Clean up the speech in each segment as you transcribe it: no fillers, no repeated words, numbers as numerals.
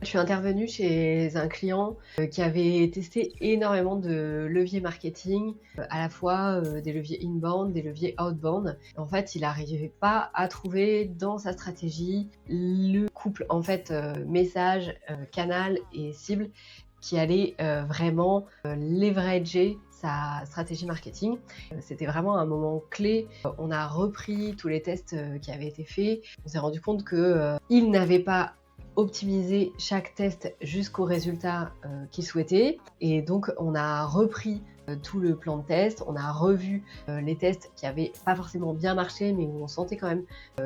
suis intervenue chez un client, qui avait testé énormément de leviers marketing, à la fois, des leviers inbound, des leviers outbound. En fait, il n'arrivait pas à trouver dans sa stratégie le couple en fait, message, canal et cible qui allait, vraiment, leverager sa stratégie marketing. C'était vraiment un moment clé. On a repris tous les tests, qui avaient été faits. On s'est rendu compte que, il n'avait pas optimiser chaque test jusqu'au résultat qu'il souhaitait. Et donc, on a repris tout le plan de test, on a revu les tests qui avaient pas forcément bien marché, mais où on sentait quand même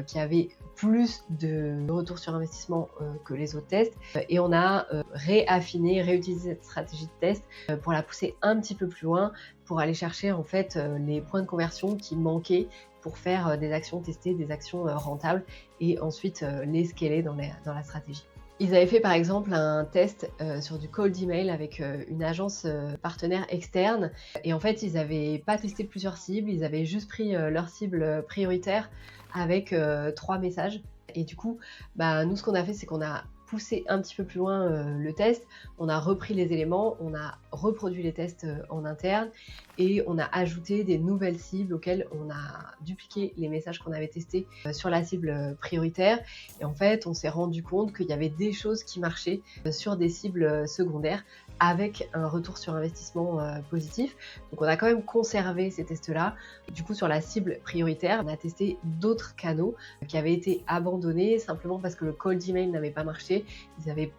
qu'il y avait plus de retour sur investissement que les autres tests. Et on a réaffiné, réutilisé cette stratégie de test pour la pousser un petit peu plus loin, pour aller chercher en fait les points de conversion qui manquaient pour faire des actions testées, des actions rentables et ensuite les scaler dans la stratégie. Ils avaient fait par exemple un test sur du cold email avec une agence partenaire externe et en fait ils n'avaient pas testé plusieurs cibles, ils avaient juste pris leur cible prioritaire avec 3 messages et du coup nous ce qu'on a fait c'est qu'on a poussé un petit peu plus loin le test, on a repris les éléments, on a reproduit les tests en interne et on a ajouté des nouvelles cibles auxquelles on a dupliqué les messages qu'on avait testés sur la cible prioritaire et en fait on s'est rendu compte qu'il y avait des choses qui marchaient sur des cibles secondaires avec un retour sur investissement positif. Donc on a quand même conservé ces tests-là. Du coup sur la cible prioritaire, on a testé d'autres canaux qui avaient été abandonnés simplement parce que le cold email n'avait pas marché. Ils avaient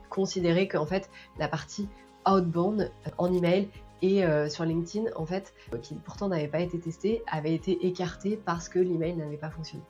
considéré qu'en fait la partie outbound en email et sur LinkedIn en fait, qui pourtant n'avait pas été testée, avait été écartée parce que l'email n'avait pas fonctionné.